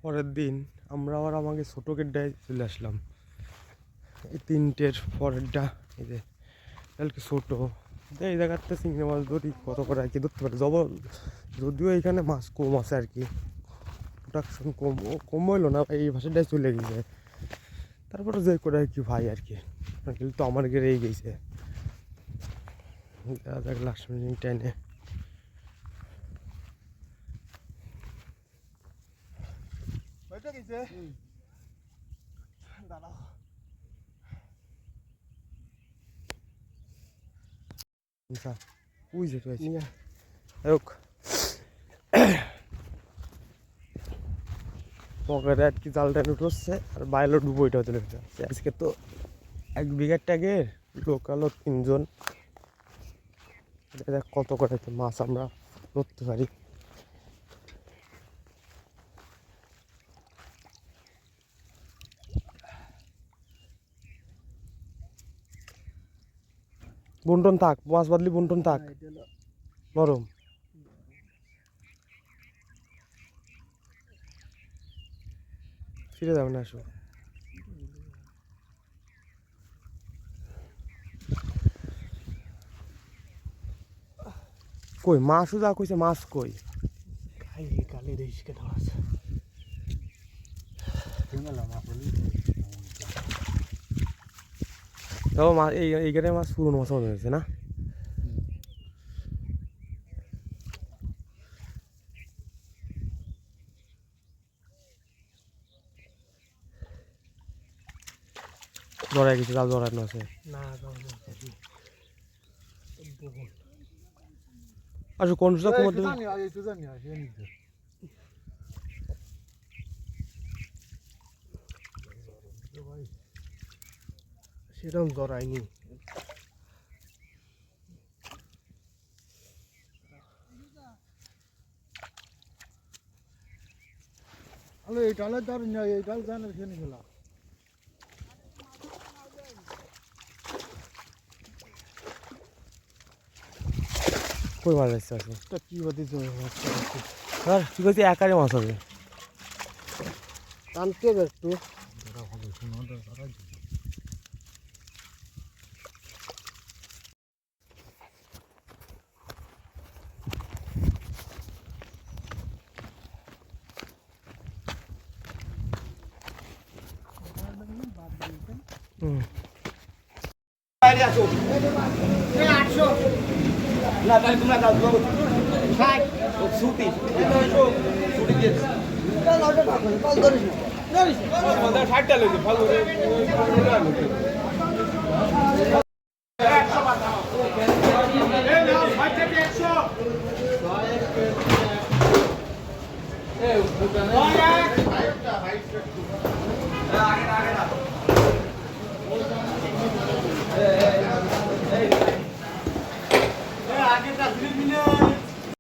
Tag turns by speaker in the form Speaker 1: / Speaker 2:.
Speaker 1: পরের দিন আমরা আবার আমাকে ছোটো গেটটায় চলে আসলাম। এই 3টের পরেরটা এই যে কালকে ছোটো এই জায়গাতে চিংড়ি মাছ ধরি কত করে আর কি ধরতে পারে যদিও এখানে মাছ কম আছে আর কি, প্রোডাকশন কম হইলো না, এই ভাষাটাই চলে গেছে। তারপরে যে করে আর কি ভাই আর কি কিন্তু আমার গেড়েই গেছে লাস্ট মিনিট টেনে। বুঝতে পেরেছি পকেটে আর কি জালটা উঠছে আর বাইরে ডুবো ওইটা চলে গেছে। আজকে তো 1 বিঘার ট্যাগের লোকালও 3 জন, দেখ কত করে মাছ আমরা ধরতে পারি। বন্টন থাক, মাছ বাদলি বন্টন থাক, নরম ফিরে যাবে না। আসো কই মাছও যা কইছে, মাছ কই
Speaker 2: কালি দেশ কেটে মাছ
Speaker 1: তাও মাছ এই গাড়ির মাছ পুরনো মাছ মনে হয়েছে না। ধরা গেছে, জাল ধরানো আছে
Speaker 2: না
Speaker 1: আসো কোন সুযোগ
Speaker 2: সেরকম ধরায়নি। হ্যালো এই ডালের ধর না, এই ডাল জানে খেয়ে গেলাম
Speaker 1: কই মাছ আসছে আছে
Speaker 2: তা কি বাদি মাছ
Speaker 1: আর ঠিক আছে একারে মাছ হবে
Speaker 2: টানতে একটু
Speaker 3: না তাহলে তোমরা দাও ছুটি ছুটি দিয়েছে 60টা লইছে ফল ধরে